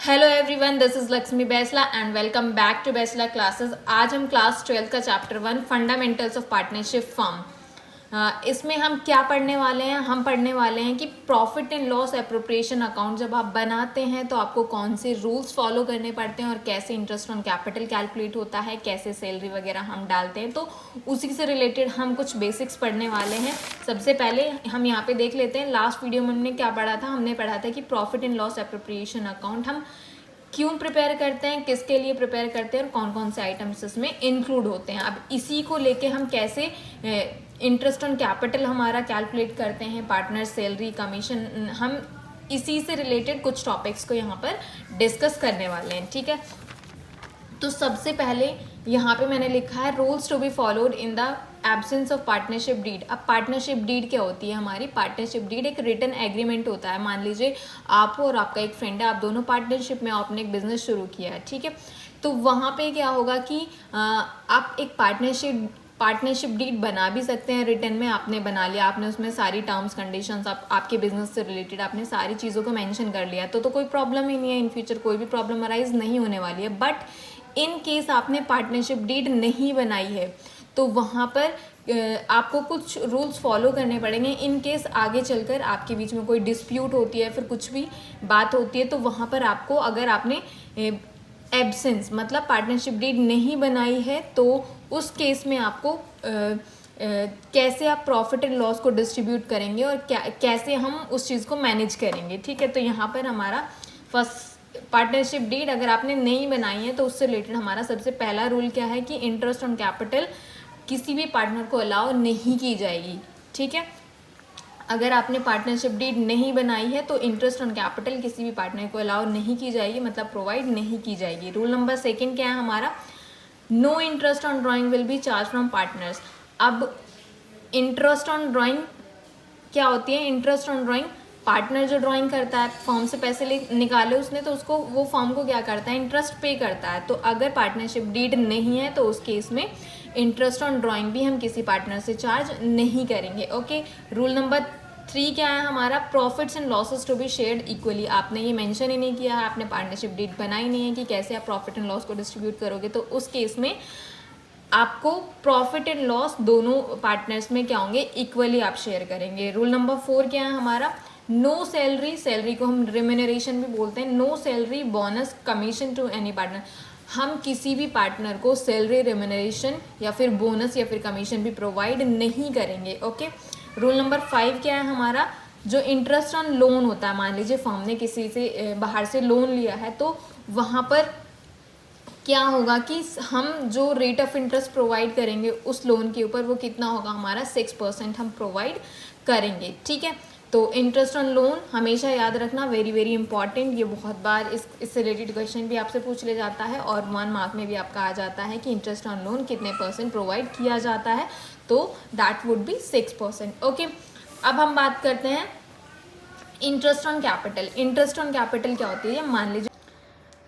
Hello everyone, this is Lakshmi Baisla and welcome back to Baisla classes. आज हम class 12 का chapter 1 fundamentals of partnership firm, इसमें हम क्या पढ़ने वाले हैं। हम पढ़ने वाले हैं कि profit and loss appropriation account जब आप बनाते हैं तो आपको कौन से रूल्स फॉलो करने पड़ते हैं और कैसे इंटरेस्ट ऑन कैपिटल कैलकुलेट होता है, कैसे सैलरी वगैरह हम डालते हैं। तो उसी से रिलेटेड हम कुछ बेसिक्स पढ़ने वाले हैं। सबसे पहले हम यहाँ पे देख लेते हैं, लास्ट वीडियो में हमने क्या पढ़ा था। हमने पढ़ा था कि profit and loss appropriation account हम क्यों प्रिपेयर करते हैं, किसके लिए प्रिपेयर करते हैं और कौन कौन से आइटम्स इसमें इंक्लूड होते हैं। अब इसी को लेके हम कैसे इंटरेस्ट ऑन कैपिटल हमारा कैलकुलेट करते हैं, पार्टनर सैलरी, कमीशन, हम इसी से रिलेटेड कुछ टॉपिक्स को यहाँ पर डिस्कस करने वाले हैं। ठीक है, तो सबसे पहले यहाँ पे मैंने लिखा है rules to be followed in the absence of partnership deed. अब पार्टनरशिप डीड क्या होती है हमारी? पार्टनरशिप डीड एक रिटन एग्रीमेंट होता है। मान लीजिए आप और आपका एक फ्रेंड है, आप दोनों पार्टनरशिप में आपने एक बिजनेस शुरू किया है, ठीक है। तो वहाँ पे क्या होगा कि आप एक पार्टनरशिप डीड बना भी सकते हैं। रिटर्न में आपने बना लिया, आपने उसमें सारी टर्म्स कंडीशंस, आपके बिजनेस से रिलेटेड आपने सारी चीज़ों को मेंशन कर लिया, तो कोई प्रॉब्लम ही नहीं है। इन फ्यूचर कोई भी प्रॉब्लम अराइज नहीं होने वाली है। बट इन केस आपने पार्टनरशिप डीड नहीं बनाई है तो वहाँ पर आपको कुछ रूल्स फॉलो करने पड़ेंगे। इन केस आगे चलकर आपके बीच में कोई डिस्प्यूट होती है, फिर कुछ भी बात होती है, तो वहाँ पर आपको, अगर आपने एब्सेंस मतलब पार्टनरशिप डीड नहीं बनाई है, तो उस केस में आपको कैसे आप प्रॉफिट एंड लॉस को डिस्ट्रीब्यूट करेंगे और कैसे हम उस चीज़ को मैनेज करेंगे। ठीक है, तो यहाँ पर हमारा फर्स्ट पार्टनरशिप डीड अगर आपने नहीं बनाई है तो उससे रिलेटेड हमारा सबसे पहला रूल क्या है कि इंटरेस्ट ऑन कैपिटल किसी भी पार्टनर को अलाउ नहीं की जाएगी। ठीक है, अगर आपने पार्टनरशिप डीड नहीं बनाई है तो इंटरेस्ट ऑन कैपिटल किसी भी पार्टनर को अलाउ नहीं की जाएगी, मतलब प्रोवाइड नहीं की जाएगी। रूल नंबर 2 क्या है हमारा? No interest on drawing will be charge from partners. अब इंटरेस्ट ऑन ड्राइंग क्या होती है? इंटरेस्ट ऑन ड्राइंग, पार्टनर जो ड्राइंग करता है, फॉर्म से पैसे निकाले उसने, तो उसको वो फॉर्म को क्या करता है? इंटरेस्ट पे करता है। तो अगर पार्टनरशिप डीड नहीं है तो उस केस में इंटरेस्ट ऑन ड्राइंग भी हम किसी पार्टनर से चार्ज नहीं करेंगे। ओके, रूल नंबर 3 क्या है हमारा? Profits and losses to be shared equally. आपने ये मेंशन ही नहीं किया है, आपने पार्टनरशिप डीड बनाई नहीं है कि कैसे आप प्रॉफिट एंड लॉस को डिस्ट्रीब्यूट करोगे, तो उस केस में आपको प्रॉफिट एंड लॉस दोनों पार्टनर्स में क्या होंगे? इक्वली आप शेयर करेंगे। रूल नंबर 4 क्या है हमारा? नो सैलरी, सैलरी को हम रिम्यूनरेशन भी बोलते हैं, no salary, bonus, commission to any partner. हम किसी भी पार्टनर को सैलरी, रिम्यूनरेशन या फिर बोनस या फिर कमीशन भी प्रोवाइड नहीं करेंगे। ओके, रूल नंबर 5 क्या है हमारा? जो इंटरेस्ट ऑन लोन होता है, मान लीजिए फर्म ने किसी से बाहर से लोन लिया है, तो वहाँ पर क्या होगा कि हम जो रेट ऑफ इंटरेस्ट प्रोवाइड करेंगे उस लोन के ऊपर, वो कितना होगा हमारा? 6% हम प्रोवाइड करेंगे। ठीक है, तो इंटरेस्ट ऑन लोन हमेशा याद रखना, वेरी वेरी इंपॉर्टेंट। ये बहुत बार इससे रिलेटेड क्वेश्चन भी आपसे पूछ ले जाता है और 1 मार्क में भी आपका आ जाता है कि इंटरेस्ट ऑन लोन कितने % प्रोवाइड किया जाता है, तो दैट वुड बी 6%। ओके, अब हम बात करते हैं interest on capital. Interest on capital क्या होती है? मान लीजिए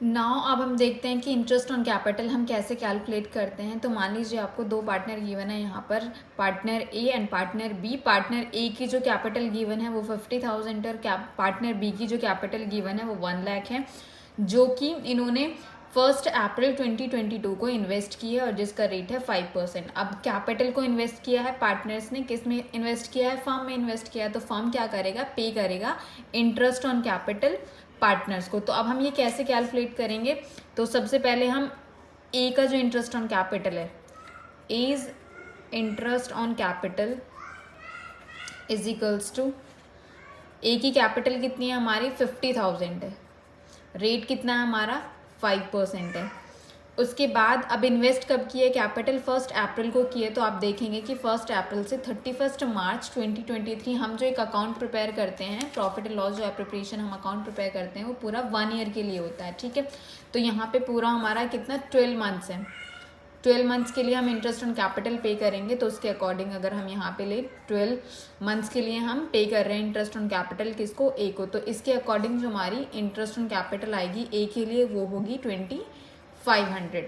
नाउ अब हम देखते हैं कि इंटरेस्ट ऑन कैपिटल हम कैसे कैलकुलेट करते हैं। तो मान लीजिए आपको 2 पार्टनर गिवन है यहाँ पर, partner A and partner B. Partner A की जो कैपिटल गिवन है वो 50,000 और पार्टनर बी की जो कैपिटल गिवन है वो 1 लाख है, जो कि इन्होंने 1 अप्रैल 2022 को इन्वेस्ट की है और जिसका रेट है 5%। अब कैपिटल को इन्वेस्ट किया है पार्टनर्स ने, किस में इन्वेस्ट किया है? फर्म में इन्वेस्ट किया है। तो फर्म क्या करेगा? पे करेगा इंटरेस्ट ऑन कैपिटल पार्टनर्स को। तो अब हम ये कैसे कैलकुलेट करेंगे? तो सबसे पहले हम ए का जो इंटरेस्ट ऑन कैपिटल है, is interest on capital is equals to, A की कैपिटल कितनी है हमारी? 50,000 है, रेट कितना है हमारा? 5% है। उसके बाद अब इन्वेस्ट कब किए कैपिटल? 1 अप्रैल को किए। तो आप देखेंगे कि 1 अप्रैल से 31 मार्च 2023 हम जो एक अकाउंट प्रिपेयर करते हैं, प्रॉफिट एंड लॉस जो एप्रोप्रिएशन हम अकाउंट प्रिपेयर करते हैं, वो पूरा 1 ईयर के लिए होता है। ठीक है, तो यहाँ पे पूरा हमारा कितना? 12 मंथ्स है। 12 मंथ्स के लिए हम इंटरेस्ट ऑन कैपिटल पे करेंगे। तो उसके अकॉर्डिंग अगर हम यहाँ पे ले 12 मंथ्स के लिए हम पे कर रहे हैं इंटरेस्ट ऑन कैपिटल, किसको? ए को। तो इसके अकॉर्डिंग जो हमारी इंटरेस्ट ऑन कैपिटल आएगी ए के लिए वो होगी 2500।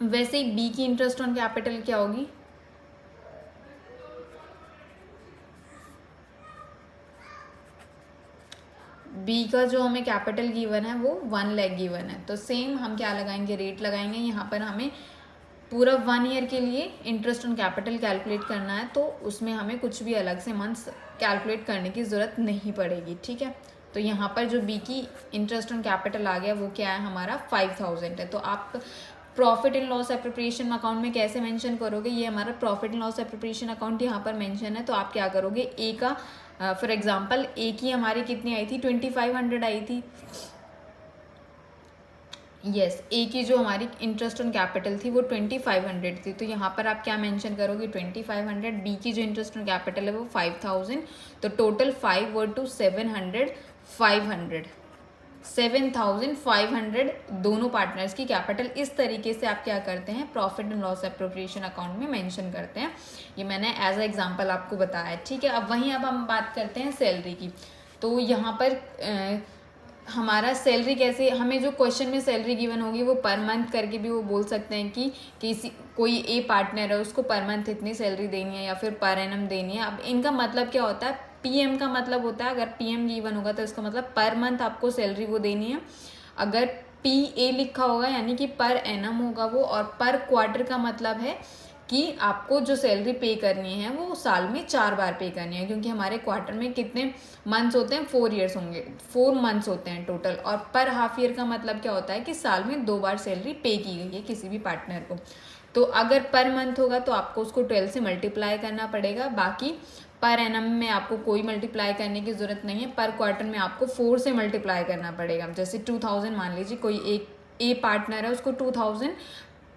वैसे ही बी की इंटरेस्ट ऑन कैपिटल क्या होगी? बी का जो हमें कैपिटल गिवन है वो 1 लाख गिवन है, तो सेम हम क्या लगाएंगे, रेट लगाएंगे। यहाँ पर हमें पूरा 1 ईयर के लिए इंटरेस्ट ऑन कैपिटल कैलकुलेट करना है, तो उसमें हमें कुछ भी अलग से मंथ्स कैलकुलेट करने की ज़रूरत नहीं पड़ेगी, ठीक है। तो यहाँ पर जो बी की इंटरेस्ट ऑन कैपिटल आ गया वो क्या है हमारा 5000 है। तो आप profit and loss appropriation account में कैसे मेंशन करोगे, ये हमारा profit and loss appropriation account यहाँ पर मेंशन है। तो आप क्या करोगे, ए का फॉर एग्जांपल ए की हमारी कितनी आई थी, 2500 आई थी। यस, ए की जो हमारी इंटरेस्ट ऑन कैपिटल थी वो 2500 थी, तो यहाँ पर आप क्या मेंशन करोगे 2500। बी की जो इंटरेस्ट ऑन कैपिटल है वो 5000, तो टोटल 5 वर टू 700, 7500 दोनों पार्टनर्स की कैपिटल। इस तरीके से आप क्या करते हैं, profit and loss appropriation account में मेंशन करते हैं। ये मैंने एज अ एग्जांपल आपको बताया है, ठीक है। अब वहीं अब हम बात करते हैं सैलरी की। तो यहाँ पर हमारा सैलरी कैसे, हमें जो क्वेश्चन में सैलरी गिवन होगी वो पर मंथ करके भी वो बोल सकते हैं कि किसी कोई ए पार्टनर है उसको पर मंथ इतनी सैलरी देनी है या फिर पर एनम देनी है। अब इनका मतलब क्या होता है, पीएम का मतलब होता है, अगर पीएम गिवन होगा तो इसका मतलब पर मंथ आपको सैलरी वो देनी है। अगर पी ए लिखा होगा यानी कि पर एनम होगा वो, और पर क्वार्टर का मतलब है कि आपको जो सैलरी पे करनी है वो साल में 4 बार पे करनी है, क्योंकि हमारे क्वार्टर में कितने मंथ्स होते हैं, 4 ईयर्स होंगे, 4 मंथ्स होते हैं टोटल। और पर हाफ ईयर का मतलब क्या होता है कि साल में 2 बार सैलरी पे की गई है किसी भी पार्टनर को। तो अगर पर मंथ होगा तो आपको उसको 12 से मल्टीप्लाई करना पड़ेगा। बाकी पर एनम में आपको कोई मल्टीप्लाई करने की ज़रूरत नहीं है। पर क्वार्टर में आपको 4 से मल्टीप्लाई करना पड़ेगा। जैसे 2000 मान लीजिए कोई एक ए पार्टनर है, उसको 2000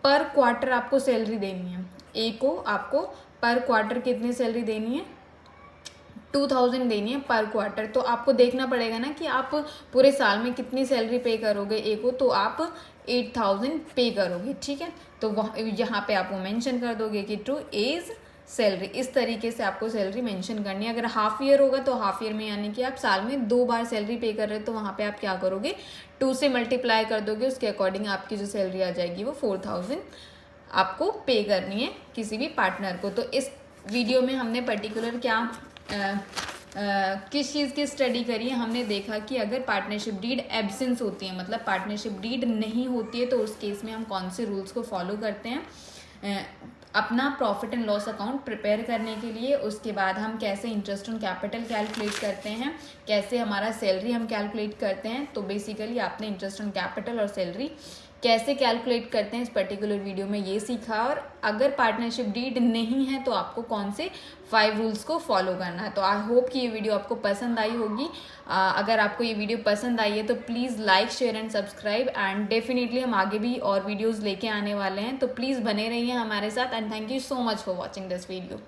पर क्वार्टर आपको सैलरी देनी है। ए को आपको पर क्वार्टर कितनी सैलरी देनी है, 2000 देनी है पर क्वार्टर। तो आपको देखना पड़ेगा ना कि आप पूरे साल में कितनी सैलरी पे करोगे ए को, तो आप 8000 पे करोगे, ठीक है। तो वह यहाँ पे आप वो मेंशन कर दोगे कि टू एज सैलरी। इस तरीके से आपको सैलरी मेंशन करनी है। अगर हाफ ईयर होगा तो हाफ ईयर में यानी कि आप साल में 2 बार सैलरी पे कर रहे हो, तो वहाँ पे आप क्या करोगे, 2 से मल्टीप्लाई कर दोगे, उसके अकॉर्डिंग आपकी जो सैलरी आ जाएगी वो 4000 आपको पे करनी है किसी भी पार्टनर को। तो इस वीडियो में हमने पर्टिकुलर क्या किस चीज़ की स्टडी करी है, हमने देखा कि अगर पार्टनरशिप डीड एब्सेंस होती है, मतलब पार्टनरशिप डीड नहीं होती है, तो उस केस में हम कौन से रूल्स को फॉलो करते हैं अपना profit and loss account prepare करने के लिए। उसके बाद हम कैसे इंटरेस्ट ऑन कैपिटल कैलकुलेट करते हैं, कैसे हमारा सैलरी हम कैलकुलेट करते हैं। तो बेसिकली आपने इंटरेस्ट ऑन कैपिटल और सैलरी कैसे कैलकुलेट करते हैं इस पर्टिकुलर वीडियो में ये सीखा। और अगर पार्टनरशिप डीड नहीं है तो आपको कौन से 5 रूल्स को फॉलो करना है। तो आई होप कि ये वीडियो आपको पसंद आई होगी। अगर आपको ये वीडियो पसंद आई है तो please like, share and subscribe. And definitely हम आगे भी और वीडियोज़ लेके आने वाले हैं, तो प्लीज़ बने रहिए हमारे साथ। And thank you so much for watching this video.